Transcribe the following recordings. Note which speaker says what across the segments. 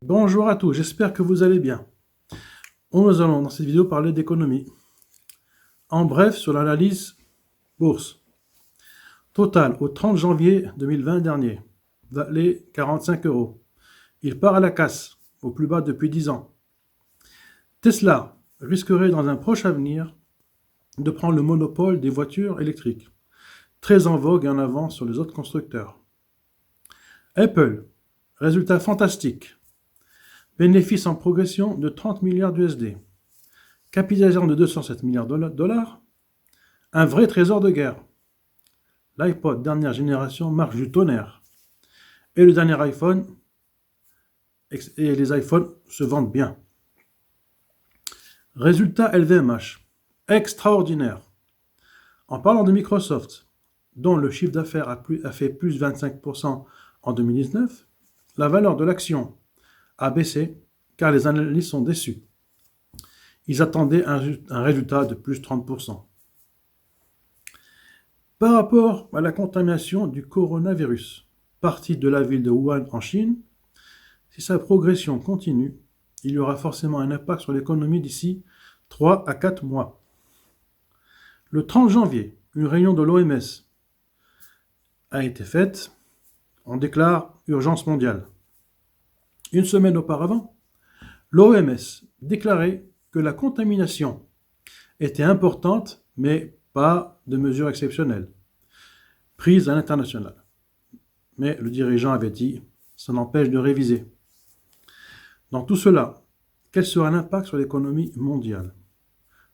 Speaker 1: Bonjour à tous, j'espère que vous allez bien. Nous allons dans cette vidéo parler d'économie. En bref, sur l'analyse bourse. Total au 30 janvier 2020 dernier, valait 45 euros. Il part à la casse, au plus bas depuis 10 ans. Tesla risquerait dans un proche avenir de prendre le monopole des voitures électriques, très en vogue et en avance sur les autres constructeurs. Apple, résultat fantastique. Bénéfice en progression de 30 milliards d'USD. Capitalisation de 207 milliards de dollars. Un vrai trésor de guerre. L'iPod dernière génération marche du tonnerre. Et le dernier iPhone, et les iPhones se vendent bien. Résultat LVMH. Extraordinaire. En parlant de Microsoft, dont le chiffre d'affaires a fait plus de 25% en 2019, la valeur de l'action a baissé car les analystes sont déçus. Ils attendaient un résultat de plus de 30%. Par rapport à la contamination du coronavirus, partie de la ville de Wuhan en Chine, si sa progression continue, il y aura forcément un impact sur l'économie d'ici 3 à 4 mois. Le 30 janvier, une réunion de l'OMS a été faite. On déclare urgence mondiale. Une semaine auparavant, l'OMS déclarait que la contamination était importante, mais pas de mesures exceptionnelles prises à l'international. Mais le dirigeant avait dit, ça n'empêche de réviser. Dans tout cela, quel sera l'impact sur l'économie mondiale?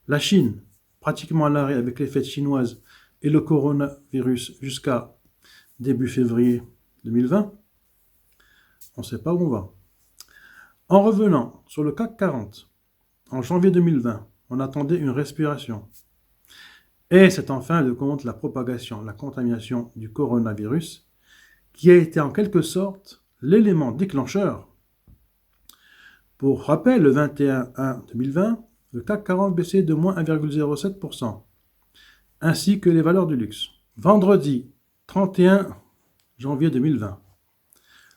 Speaker 1: La Chine, pratiquement à l'arrêt avec les fêtes chinoises et le coronavirus jusqu'à début février 2020, on ne sait pas où on va. En revenant sur le CAC 40, en janvier 2020, on attendait une respiration. Et c'est en fin de compte la propagation, la contamination du coronavirus qui a été en quelque sorte l'élément déclencheur. Pour rappel, le 21-1-2020, le CAC 40 baissait de moins 1,07%, ainsi que les valeurs du luxe. Vendredi 31 janvier 2020,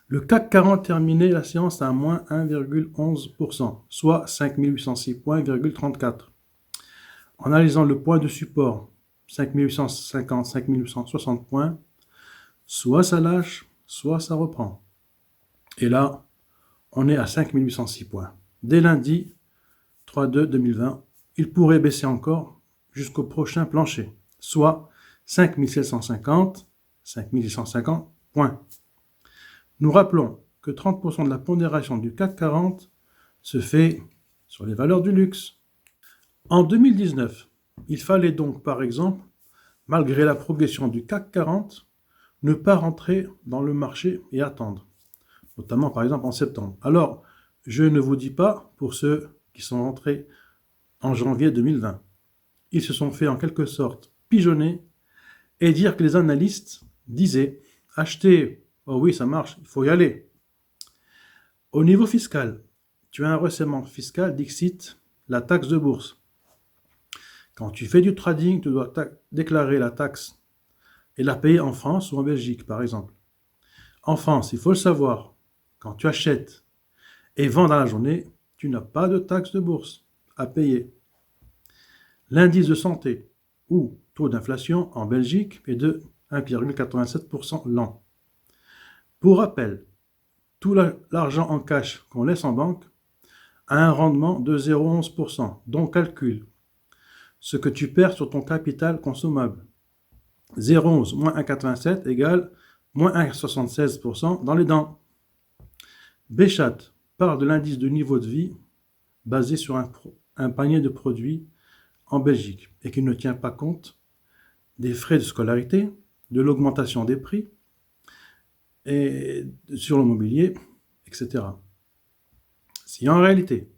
Speaker 1: le CAC 40 terminait la séance à moins 1,11%, soit 5806 points,34. En analysant le point de support, 5850, 5860 points, soit ça lâche, soit ça reprend. Et là, on est à 5806 points. Dès lundi 3-2-2020, il pourrait baisser encore jusqu'au prochain plancher, soit 5750, 5650 points. Nous rappelons que 30% de la pondération du CAC 40 se fait sur les valeurs du luxe. En 2019, il fallait donc, par exemple, malgré la progression du CAC 40, ne pas rentrer dans le marché et attendre, notamment par exemple en septembre. Alors, je ne vous dis pas pour ceux qui sont rentrés en janvier 2020. Ils se sont fait en quelque sorte pigeonner et dire que les analystes disaient « Achetez, oh oui, ça marche, il faut y aller ». Au niveau fiscal, tu as un resserrement fiscal, dixit, la taxe de bourse. Quand tu fais du trading, tu dois déclarer la taxe et la payer en France ou en Belgique, par exemple. En France, il faut le savoir, quand tu achètes et vends dans la journée, tu n'as pas de taxe de bourse à payer. L'indice de santé ou taux d'inflation en Belgique est de 1,87% l'an. Pour rappel, tout l'argent en cash qu'on laisse en banque a un rendement de 0,11%, donc calcule ce que tu perds sur ton capital consommable. 0,11 moins 1,87 égale moins 1,76% dans les dents. Béchat parle de l'indice de niveau de vie basé sur un panier de produits en Belgique et qui ne tient pas compte des frais de scolarité, de l'augmentation des prix et sur le mobilier, etc. Si en réalité,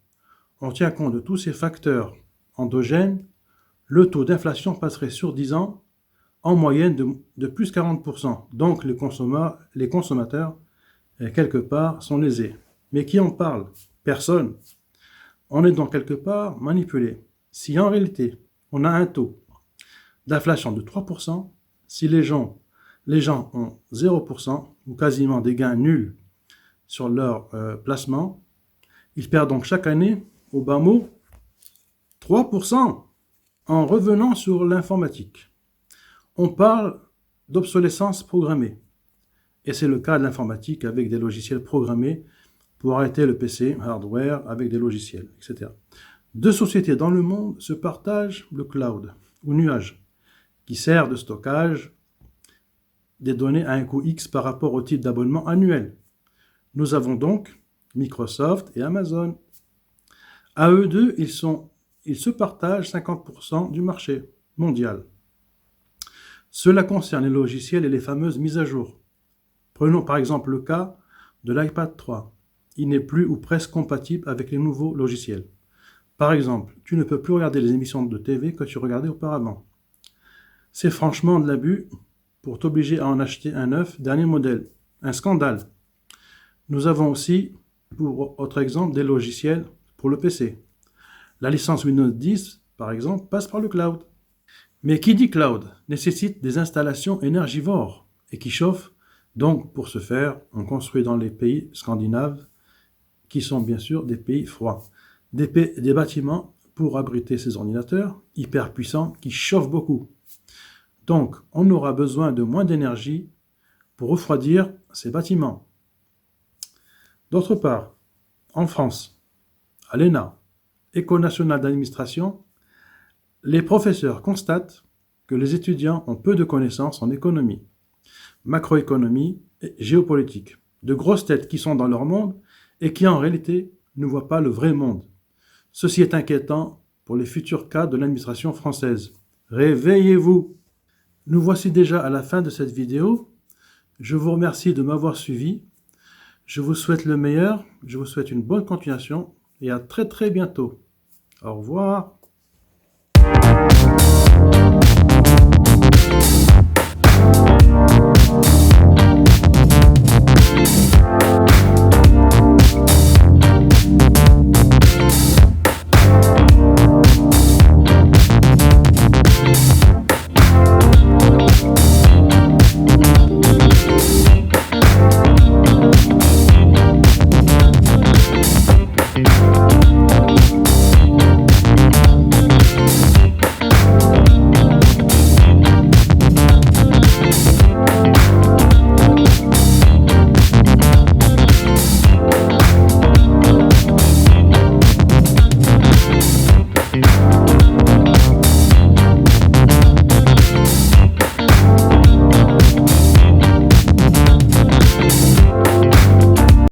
Speaker 1: on tient compte de tous ces facteurs endogènes, le taux d'inflation passerait sur 10 ans en moyenne de plus 40%. Donc les consommateurs, quelque part, sont lésés. Mais qui en parle? Personne. On est donc quelque part manipulé. Si en réalité, on a un taux d'inflation de 3%, si les gens ont 0% ou quasiment des gains nuls sur leur placement, Ils perdent donc chaque année, au bas mot, 3% en revenant sur l'informatique. On parle d'obsolescence programmée. Et c'est le cas de l'informatique avec des logiciels programmés pour arrêter le PC, hardware, avec des logiciels, etc. Deux sociétés dans le monde se partagent le cloud, ou nuage, qui sert de stockage des données à un coût X par rapport au type d'abonnement annuel. Nous avons donc Microsoft et Amazon. À eux deux, ils se partagent 50% du marché mondial. Cela concerne les logiciels et les fameuses mises à jour. Prenons par exemple le cas de l'iPad 3. Il n'est plus ou presque compatible avec les nouveaux logiciels. Par exemple, tu ne peux plus regarder les émissions de TV que tu regardais auparavant. C'est franchement de l'abus pour t'obliger à en acheter un neuf, dernier modèle. Un scandale. Nous avons aussi, pour autre exemple, des logiciels pour le PC. La licence Windows 10, par exemple, passe par le cloud. Mais qui dit cloud nécessite des installations énergivores et qui chauffent. Donc, pour ce faire, on construit dans les pays scandinaves, qui sont bien sûr des pays froids, des bâtiments pour abriter ces ordinateurs hyper puissants qui chauffent beaucoup. Donc, on aura besoin de moins d'énergie pour refroidir ces bâtiments. D'autre part, en France, à l'ENA, École nationale d'administration, les professeurs constatent que les étudiants ont peu de connaissances en économie, macroéconomie et géopolitique. De grosses têtes qui sont dans leur monde et qui en réalité ne voient pas le vrai monde. Ceci est inquiétant pour les futurs cadres de l'administration française. Réveillez-vous! Nous voici déjà à la fin de cette vidéo. Je vous remercie de m'avoir suivi. Je vous souhaite le meilleur, je vous souhaite une bonne continuation et à très bientôt. Au revoir.